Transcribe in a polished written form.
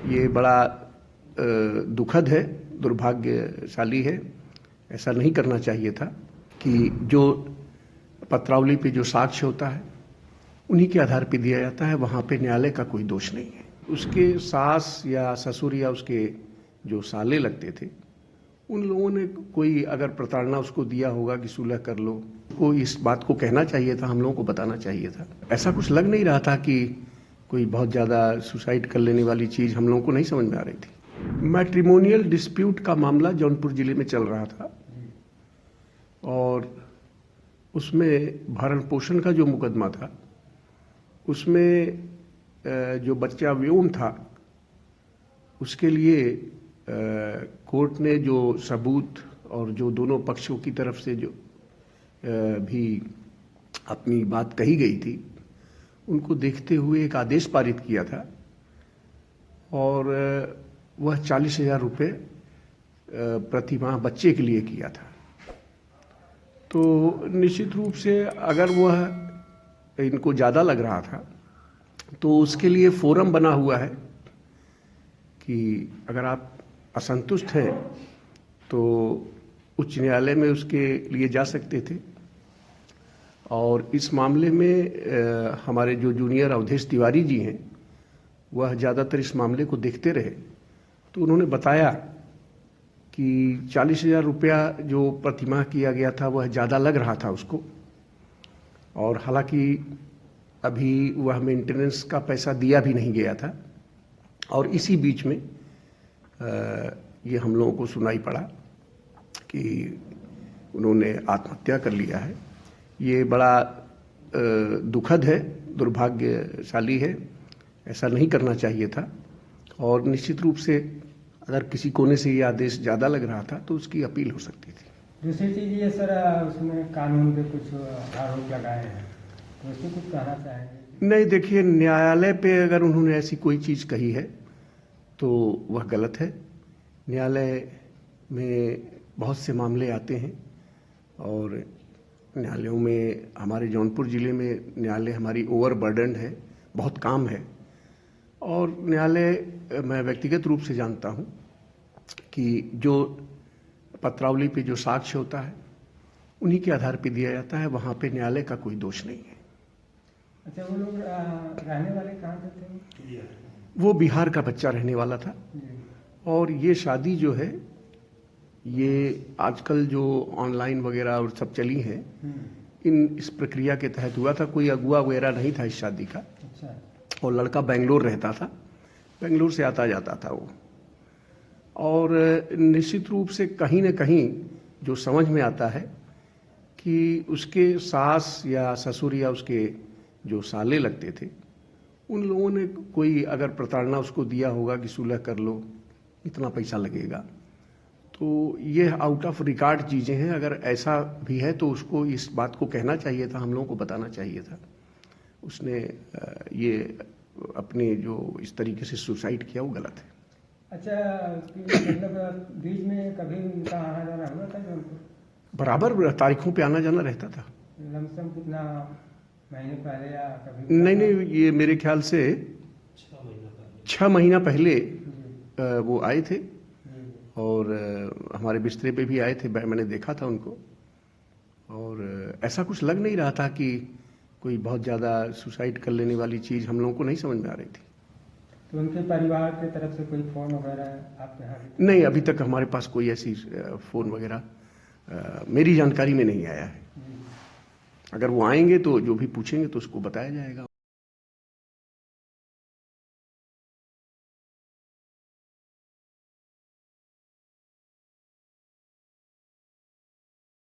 ये बड़ा दुखद है, दुर्भाग्यशाली है। ऐसा नहीं करना चाहिए था कि जो पत्रावली पे जो साक्ष्य होता है उन्हीं के आधार पे दिया जाता है, वहाँ पे न्यायालय का कोई दोष नहीं है। उसके सास या ससुर या उसके जो साले लगते थे उन लोगों ने कोई अगर प्रताड़ना उसको दिया होगा कि सुलह कर लो, को इस बात को कहना चाहिए था, हम लोगों को बताना चाहिए था। ऐसा कुछ लग नहीं रहा था कि कोई बहुत ज़्यादा सुसाइड कर लेने वाली चीज़ हम लोगों को नहीं समझ में आ रही थी। मैट्रिमोनियल डिस्प्यूट का मामला जौनपुर जिले में चल रहा था और उसमें भरण पोषण का जो मुकदमा था उसमें जो बच्चा व्योम था उसके लिए कोर्ट ने जो सबूत और जो दोनों पक्षों की तरफ से जो भी अपनी बात कही गई थी उनको देखते हुए एक आदेश पारित किया था और वह 40,000 रुपये प्रति माह बच्चे के लिए किया था। तो निश्चित रूप से अगर वह इनको ज़्यादा लग रहा था तो उसके लिए फोरम बना हुआ है कि अगर आप असंतुष्ट हैं तो उच्च न्यायालय में उसके लिए जा सकते थे। और इस मामले में हमारे जो जूनियर अवधेश तिवारी जी हैं वह ज़्यादातर इस मामले को देखते रहे, तो उन्होंने बताया कि 40,000 रुपया जो प्रतिमाह किया गया था वह ज़्यादा लग रहा था उसको, और हालांकि अभी वह मेंटेनेंस का पैसा दिया भी नहीं गया था। और इसी बीच में ये हम लोगों को सुनाई पड़ा कि उन्होंने आत्महत्या कर लिया है। ये बड़ा दुखद है, दुर्भाग्यशाली है। ऐसा नहीं करना चाहिए था और निश्चित रूप से अगर किसी कोने से ये आदेश ज़्यादा लग रहा था तो उसकी अपील हो सकती थी। दूसरी चीज़ ये सर, उसमें कानून पे कुछ आरोप लगाए हैं, तो उसमें कुछ कहना चाहेंगे? नहीं, देखिए, न्यायालय पे अगर उन्होंने ऐसी कोई चीज़ कही है तो वह गलत है। न्यायालय में बहुत से मामले आते हैं और न्यायालयों में हमारे जौनपुर ज़िले में न्यायालय हमारी ओवरबर्डन है, बहुत काम है। और न्यायालय मैं व्यक्तिगत रूप से जानता हूँ कि जो पत्रावली पे जो साक्ष्य होता है उन्हीं के आधार पे दिया जाता है, वहाँ पे न्यायालय का कोई दोष नहीं है। अच्छा, वो लोग रहने वाले कहाँ से थे? वो बिहार का बच्चा रहने वाला था। और ये शादी जो है ये आजकल जो ऑनलाइन वगैरह और सब चली है इस प्रक्रिया के तहत हुआ था। कोई अगुआ वगैरह नहीं था इस शादी का। अच्छा। और लड़का बेंगलोर रहता था, बेंगलोर से आता जाता था वो। और निश्चित रूप से कहीं न कहीं जो समझ में आता है कि उसके सास या ससुर या उसके जो साले लगते थे उन लोगों ने कोई अगर प्रताड़ना उसको दिया होगा कि सुलह कर लो, इतना पैसा लगेगा। तो ये आउट ऑफ रिकॉर्ड चीज़ें हैं। अगर ऐसा भी है तो उसको इस बात को कहना चाहिए था, हम लोगों को बताना चाहिए था। उसने ये अपने जो इस तरीके से सुसाइड किया वो गलत है। अच्छा, मतलब बीच में कभी उनका आना जाना हुआ था जौनपुर? बराबर तारीखों पे आना जाना रहता था। लमसम कितना महीने पहले या कभी? नहीं, ये मेरे ख्याल से 6 महीना पहले वो आए थे और हमारे बिस्तरे पे भी आए थे, मैंने देखा था उनको। और ऐसा कुछ लग नहीं रहा था कि कोई बहुत ज़्यादा सुसाइड कर लेने वाली चीज़ हम लोगों को नहीं समझ में आ रही थी। तो उनके परिवार की तरफ से कोई फ़ोन वगैरह आपके यहाँ? नहीं, अभी तक हमारे पास कोई ऐसी फ़ोन वगैरह मेरी जानकारी में नहीं आया है। अगर वो आएंगे तो जो भी पूछेंगे तो उसको बताया जाएगा।